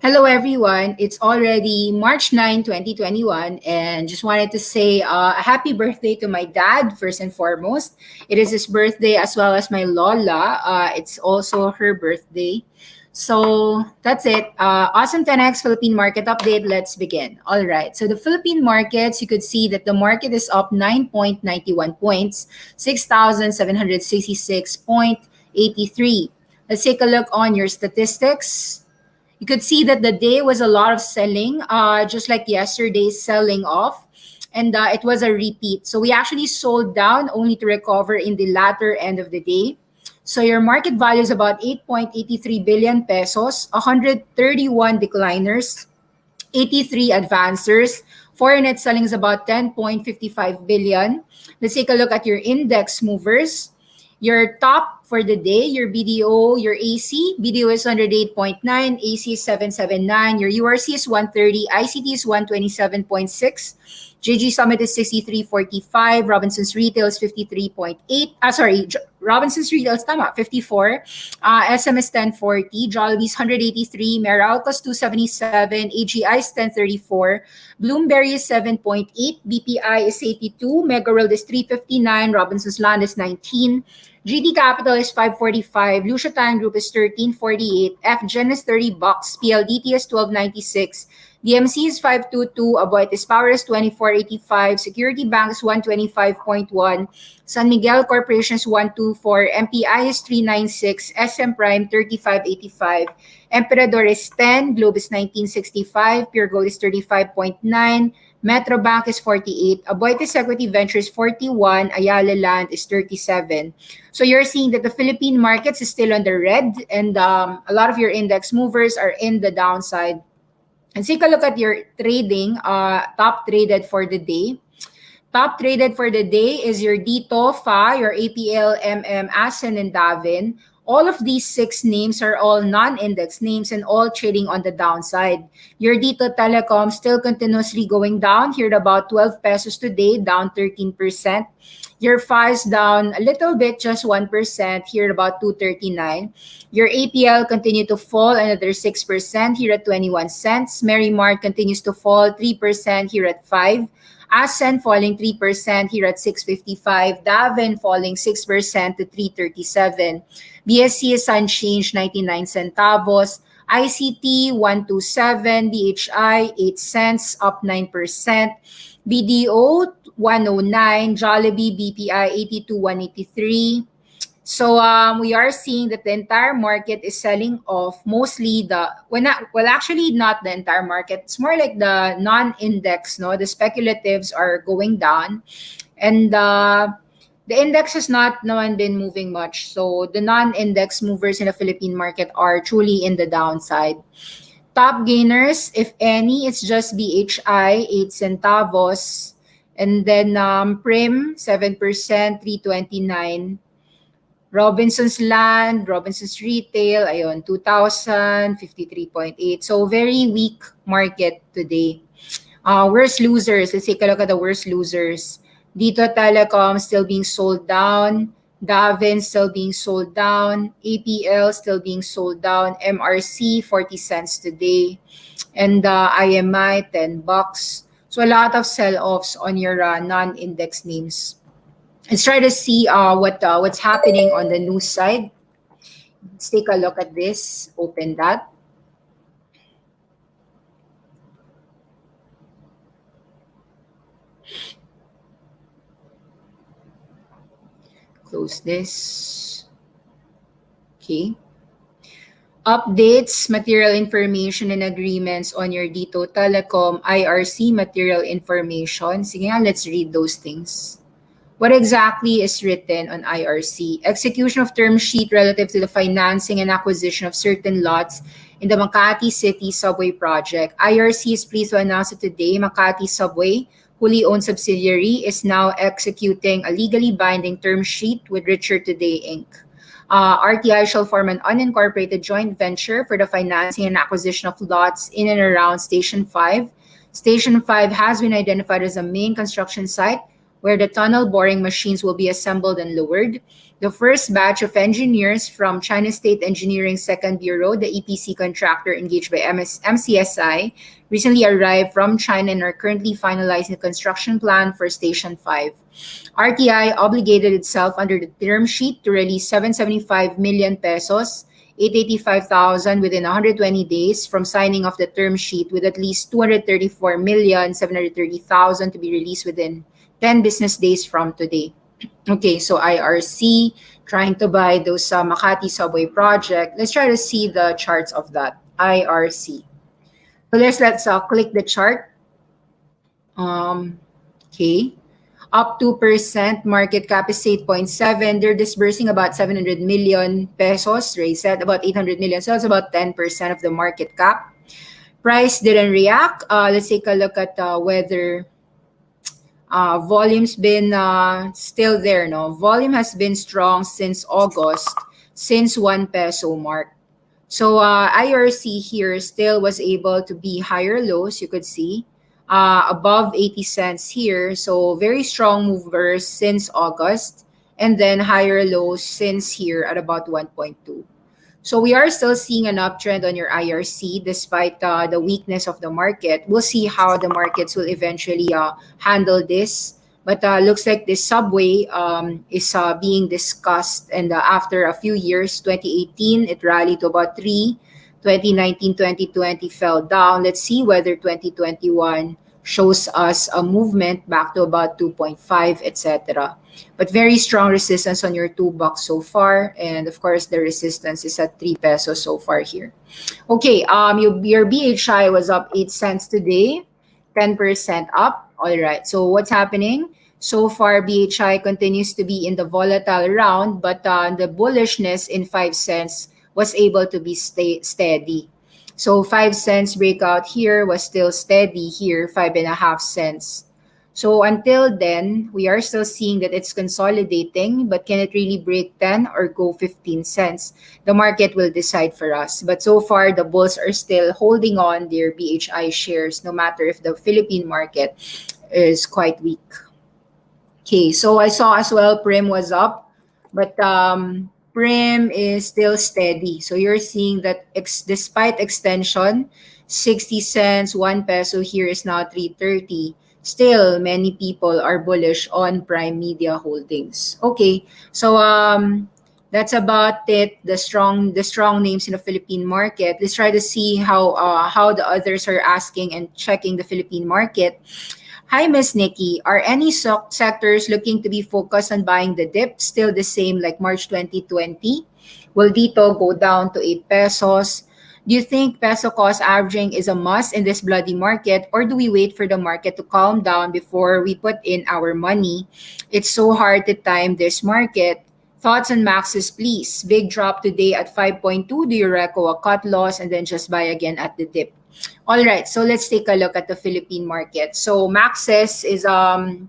Hello, everyone. It's already March 9, 2021, and just wanted to say a happy birthday to my dad, first and foremost. It is his birthday as well as my Lola. It's also her birthday. So that's it. Awesome 10X Philippine market update. Let's begin. All right. So the Philippine markets, you could see that the market is up 9.91 points, 6,766.83. Let's take a look on your statistics. You could see that the day was a lot of selling, just like yesterday's selling off, and it was a repeat. So we actually sold down only to recover in the latter end of the day. So your market value is about 8.83 billion pesos, 131 decliners, 83 advancers. Foreign net selling is about 10.55 billion. Let's take a look at your index movers. Your top for the day, your BDO, your AC. BDO is 108.9, AC is 779, your URC is 130, ICT is 127.6, JG Summit is 63.45, Robinson's Retail is 53.8. Robinson's Retail is 54. SM is 1040, Jollibee's 183, Meralco's 277, AGI is 1034, Bloomberry is 7.8, BPI is 82, Mega World is 359, Robinson's Land is 19, GT Capital is 545, Lucia Tan Group is 1348, FGen is $30, PLDT is 1296, DMC is 522, Aboitiz Power is 2485, Security Bank is 125.1, San Miguel Corporation is 124, MPI is 396, SM Prime 3585, Emperador is 10, Globe is 1965, Pure Gold is 35.9, Metro Bank is 48, Aboitiz Equity Venture is 41, Ayala Land is 37. So you're seeing that the Philippine markets is still on the red, and a lot of your index movers are in the downside. And take a look at your trading, top traded for the day. Top traded for the day is your Dito, FA, your APL, Asen, and Davin. All of these six names are all non-index names and all trading on the downside. Your Dito Telecom still continuously going down, here at about 12 pesos today, down 13%. Your FA is down a little bit, just 1%, here at about 239. Your APL continued to fall another 6%, here at 21 cents. Merrimart continues to fall 3%, here at 5. Asen falling 3%, here at 655. Davin falling 6% to 337. BSC is unchanged, 99 centavos. ICT 127, DHI 8 cents, up 9%. BDO 109, Jollibee, BPI 82, 183. So we are seeing that the entire market is selling off, mostly actually not the entire market. It's more like the non-index, no? The speculatives are going down, and the index has not naman been moving much. So the non-index movers in the Philippine market are truly in the downside. Top gainers, if any, it's just BHI, 8 centavos. And then Prim, 7%, 329. Robinson's Land, Robinson's Retail, ayun, 2,000, 53.8. So very weak market today. Worst losers, let's take a look at the worst losers. Dito Telecom still being sold down. Davin still being sold down. APL still being sold down. MRC, 40 cents today. And IMI, $10. So a lot of sell-offs on your non-index names. Let's try to see what's happening on the news side. Let's take a look at this. Open that. Close this. Okay. Updates, material information and agreements on your Dito Telecom IRC material information. Sige nga, let's read those things. What exactly is written on IRC? Execution of term sheet relative to the financing and acquisition of certain lots in the Makati City Subway project. IRC is pleased to announce that today, Makati Subway, wholly owned subsidiary, is now executing a legally binding term sheet with Richer Today, Inc. RTI shall form an unincorporated joint venture for the financing and acquisition of lots in and around Station 5. Station 5 has been identified as a main construction site where the tunnel boring machines will be assembled and lowered. The first batch of engineers from China State Engineering Second Bureau, the EPC contractor engaged by MCSI, recently arrived from China and are currently finalizing the construction plan for Station 5. RTI obligated itself under the term sheet to release 775 million pesos, 885,000 within 120 days from signing of the term sheet, with at least 234,730,000 to be released within 10 business days from today. Okay, so IRC trying to buy those Makati subway project. Let's try to see the charts of that. IRC. So let's click the chart. Okay. Up 2%, market cap is 8.7. They're disbursing about 700 million pesos, raised at about 800 million. So that's about 10% of the market cap. Price didn't react. Let's take a look at whether volume's been still there. No, volume has been strong since August, since 1 peso mark. So IRC here still was able to be higher lows, you could see. Above 80 cents here. So very strong movers since August, and then higher lows since here at about 1.2. So we are still seeing an uptrend on your IRC despite the weakness of the market. We'll see how the markets will eventually handle this. But looks like this subway is being discussed. And after a few years, 2018, it rallied to about 3. 2019, 2020 fell down. Let's see whether 2021 shows us a movement back to about 2.5, etc. But very strong resistance on your $2 so far. And of course, the resistance is at 3 pesos so far here. Okay, your BHI was up 8 cents today, 10% up. All right, so what's happening? So far, BHI continues to be in the volatile round, but the bullishness in 5 cents was able to be steady. So 5 cents breakout here was still steady here, 5.5 cents. So until then, we are still seeing that it's consolidating, but can it really break 10 or go 15 cents? The market will decide for us. But so far, the bulls are still holding on their BHI shares, no matter if the Philippine market is quite weak. Okay, so I saw as well Prim was up, but Prim is still steady. So you're seeing that despite extension, 60 cents, 1 peso here is now 3.30. Still, many people are bullish on Prime Media Holdings. Okay, so that's about it. The strong names in the Philippine market. Let's try to see how the others are asking and checking the Philippine market. Hi, Miss Nikki. Are any sectors looking to be focused on buying the dip still the same like March 2020? Will Dito go down to 8 pesos? Do you think peso cost averaging is a must in this bloody market, or do we wait for the market to calm down before we put in our money? It's so hard to time this market. Thoughts on Maxis, please. Big drop today at 5.2. Do you reco a cut loss and then just buy again at the dip? All right, so let's take a look at the Philippine market. So Maxis is an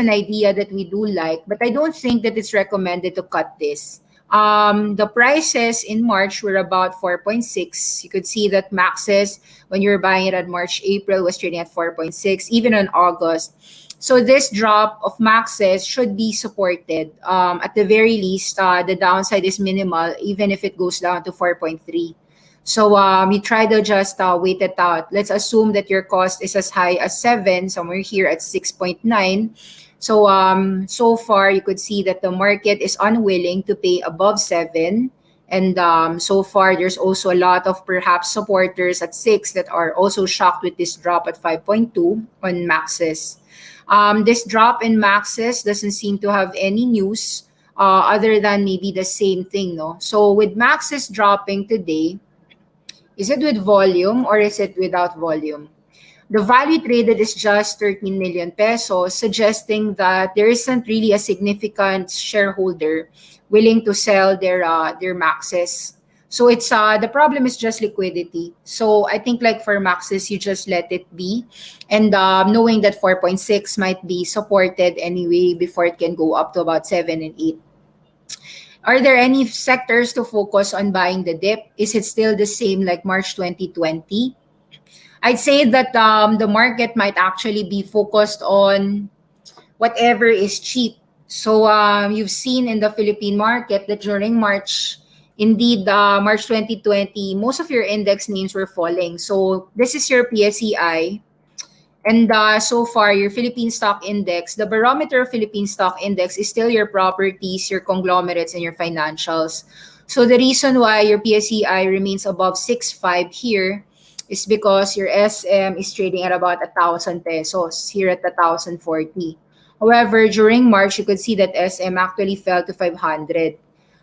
idea that we do like, but I don't think that it's recommended to cut this. The prices in March were about 4.6. You could see that Maxis, when you were buying it at March, April, was trading at 4.6, even on August. So this drop of Maxis should be supported. At the very least, the downside is minimal, even if it goes down to 4.3. So you try to just wait it out. Let's assume that your cost is as high as 7, somewhere here at 6.9. So so far, you could see that the market is unwilling to pay above 7. And so far, there's also a lot of perhaps supporters at 6 that are also shocked with this drop at 5.2 on Maxis. This drop in Maxis doesn't seem to have any news other than maybe the same thing, no? So with Maxis dropping today, is it with volume or is it without volume? The value traded is just 13 million pesos, suggesting that there isn't really a significant shareholder willing to sell their Maxis. So it's the problem is just liquidity. So I think like for Maxis, you just let it be, and knowing that 4.6 might be supported anyway before it can go up to about 7 and 8. Are there any sectors to focus on buying the dip? Is it still the same like March 2020? I'd say that the market might actually be focused on whatever is cheap. So you've seen in the Philippine market that during March, indeed, March 2020, most of your index names were falling. So this is your PSEI. And so far, your Philippine Stock Index, the barometer of Philippine Stock Index is still your properties, your conglomerates, and your financials. So the reason why your PSEI remains above 6.5 here is because your SM is trading at about 1,000 pesos, here at 1,040. However, during March, you could see that SM actually fell to 500.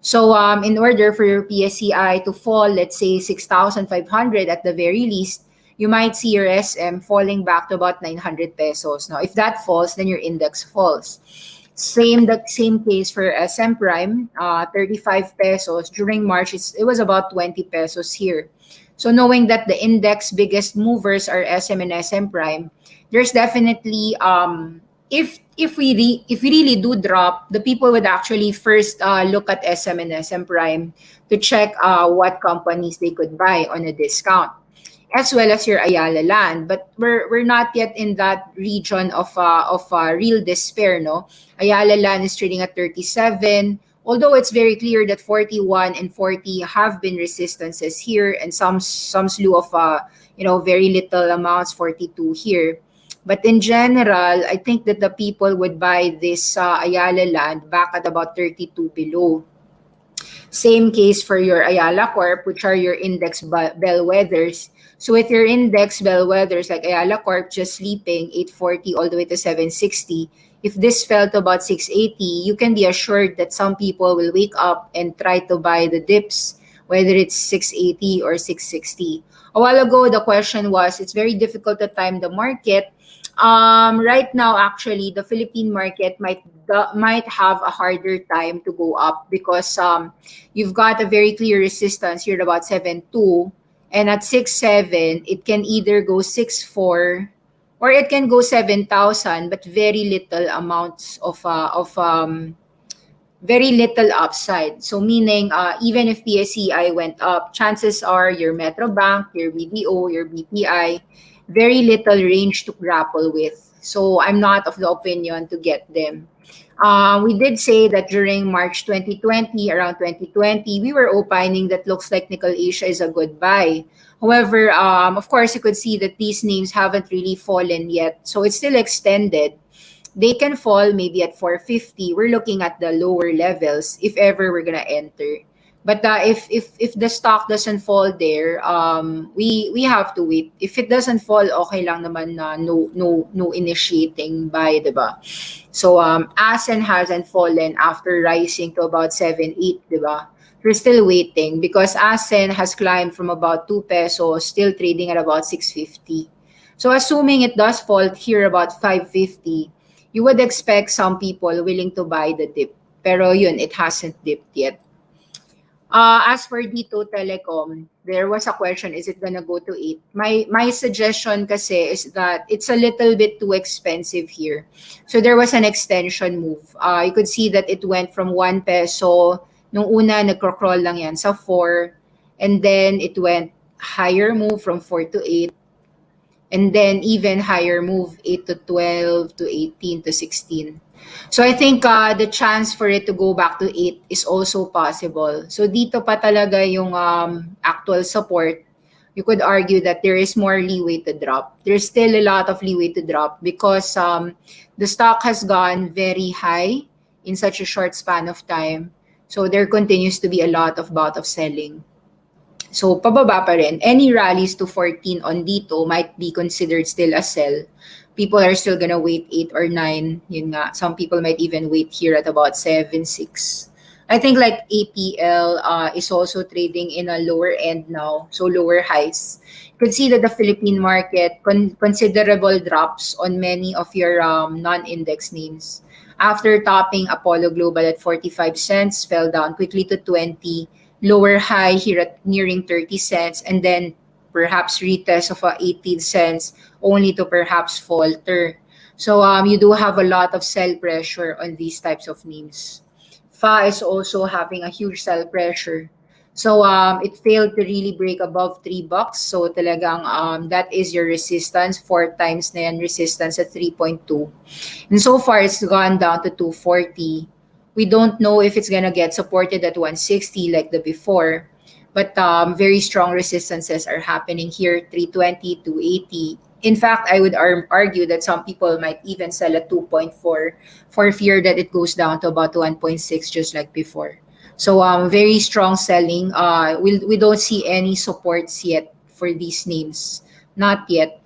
So in order for your PSEI to fall, let's say 6,500 at the very least, you might see your SM falling back to about 900 pesos. Now, if that falls, then your index falls. The same case for SM Prime, 35 pesos. During March, it was about 20 pesos here. So knowing that the index biggest movers are SM and SM Prime, there's definitely if we really do drop, the people would actually first look at SM and SM Prime to check what companies they could buy on a discount, as well as your Ayala land. But we're not yet in that region of real despair, no? Ayala land is trading at 37, although it's very clear that 41 and 40 have been resistances here, and some slew of very little amounts, 42 here. But in general, I think that the people would buy this Ayala land back at about 32 below. Same case for your Ayala Corp, which are your index bellwethers. So with your index bellwethers like Ayala Corp just sleeping 840 all the way to 760, if this fell to about 680, you can be assured that some people will wake up and try to buy the dips, whether it's 680 or 660. A while ago, the question was, it's very difficult to time the market. Right now, actually, the Philippine market might have a harder time to go up because you've got a very clear resistance here at about 7.2, and at 6.7, it can either go 6.4 or it can go 7,000, but very little amounts of very little upside. So meaning, even if PSEI went up, chances are your Metro Bank, your BDO, your BPI, very little range to grapple with. So I'm not of the opinion to get them. We did say that during March 2020, around 2020, we were opining that looks like Nickel Asia is a good buy. However, of course, you could see that these names haven't really fallen yet. So it's still extended. They can fall maybe at 450. We're looking at the lower levels if ever we're gonna enter. But if the stock doesn't fall there, we have to wait. If it doesn't fall, okay lang naman na no initiating buy, diba? So ASEN hasn't fallen after rising to about 7-8, diba? We're still waiting because ASEN has climbed from about 2 pesos, still trading at about 650. So assuming it does fall here about 550, you would expect some people willing to buy the dip. Pero yun, it hasn't dipped yet. As for Dito Telecom, there was a question, is it gonna go to 8? My suggestion kasi is that it's a little bit too expensive here. So there was an extension move. You could see that it went from 1 peso. Nung una, nagcrawl lang yan sa 4. And then it went higher move from 4 to 8. And then even higher move, 8 to 12 to 18 to 16. So I think the chance for it to go back to 8 is also possible. So dito pa talaga yung actual support. You could argue that there is more leeway to drop. There's still a lot of leeway to drop because the stock has gone very high in such a short span of time. So there continues to be a lot of bout of selling. So pababa pa rin. Any rallies to 14 on dito might be considered still a sell. People are still gonna wait 8 or 9. Yun nga. Some people might even wait here at about 7, 6. I think like APL is also trading in a lower end now, so lower highs. You can see that the Philippine market considerable drops on many of your non-index names. After topping Apollo Global at 45 cents, fell down quickly to 20, lower high here at nearing 30 cents, and then perhaps retest of 18 cents, only to perhaps falter. So you do have a lot of sell pressure on these types of names. FA is also having a huge sell pressure. So it failed to really break above $3. So talagang that is your resistance. Four times na yan resistance at 3.2. And so far, it's gone down to 240. We don't know if it's gonna get supported at 160 like the before, but very strong resistances are happening here, 320, 280. In fact, I would argue that some people might even sell at 2.4 for fear that it goes down to about 1.6 just like before. So very strong selling. We don't see any supports yet for these names. Not yet.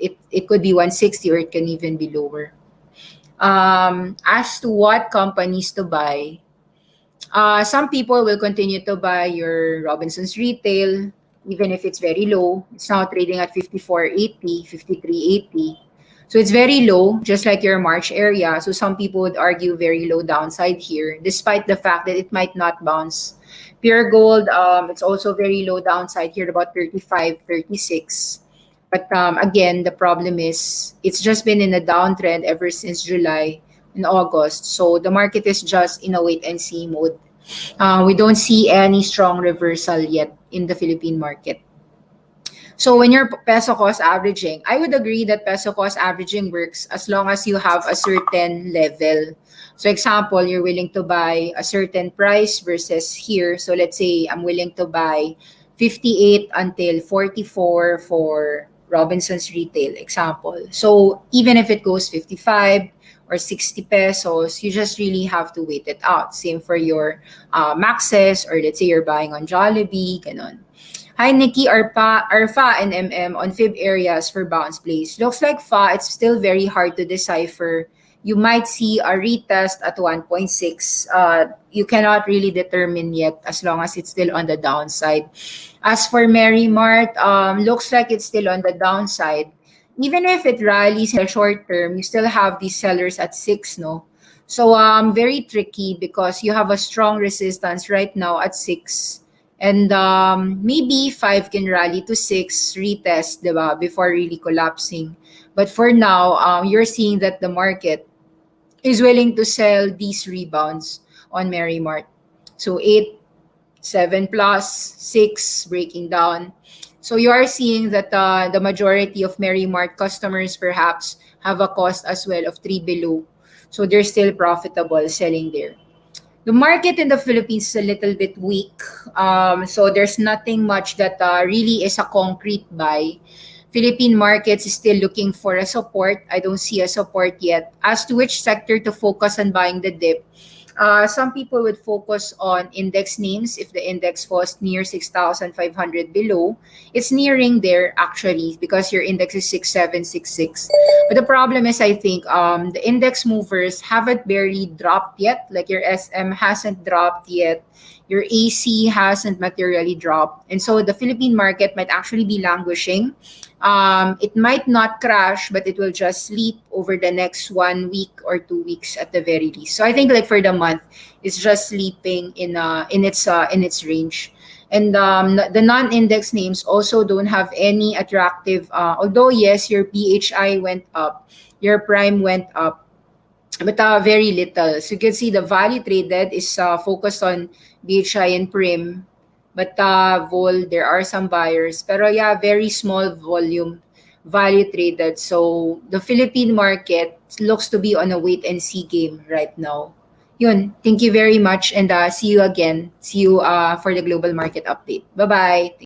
It could be 160 or it can even be lower. As to what companies to buy, some people will continue to buy your Robinson's Retail, even if it's very low. It's now trading at 54.80, 53.80. So it's very low, just like your March area. So some people would argue very low downside here, despite the fact that it might not bounce. Pure Gold, it's also very low downside here, about 35, 36. But again, the problem is it's just been in a downtrend ever since July and August. So the market is just in a wait and see mode. We don't see any strong reversal yet in the Philippine market. So when you're peso cost averaging, I would agree that peso cost averaging works as long as you have a certain level. So example, you're willing to buy a certain price versus here. So let's say I'm willing to buy 58 until 44 for Robinson's Retail example. So even if it goes 55 or 60 pesos, you just really have to wait it out. Same for your Maxes, or let's say you're buying on Jollibee, ganon. Hi, Nikki. Are FA and MM on fib areas for bounce plays? Looks like FA, it's still very hard to decipher. You might see a retest at 1.6. You cannot really determine yet as long as it's still on the downside. As for Mary Mart, looks like it's still on the downside. Even if it rallies in the short term, you still have these sellers at 6, no? So very tricky because you have a strong resistance right now at 6. And maybe 5 can rally to 6, retest, diba, before really collapsing. But for now, you're seeing that the market is willing to sell these rebounds on Mary Mart. So 8, 7 plus, 6 breaking down. So you are seeing that the majority of Mary Mart customers perhaps have a cost as well of 3 below. So they're still profitable selling there. The market in the Philippines is a little bit weak. So there's nothing much that really is a concrete buy. Philippine markets is still looking for a support. I don't see a support yet. As to which sector to focus on buying the dip, some people would focus on index names. If the index falls near 6,500 below, it's nearing there actually because your index is 6766. But the problem is, I think the index movers haven't barely dropped yet. Like your SM hasn't dropped yet. Your AC hasn't materially dropped. And so the Philippine market might actually be languishing. It might not crash, but it will just sleep over the next 1 week or 2 weeks at the very least. So I think like for the month, it's just sleeping in its range. And the non-index names also don't have any attractive. Although yes, your PHI went up, your Prime went up, but very little. So you can see the value traded is focused on BHI and Prim, but vol there are some buyers. Pero yeah, very small volume value traded. So the Philippine market looks to be on a wait and see game right now. Yun, thank you very much and see you again. See you for the global market update. Bye bye.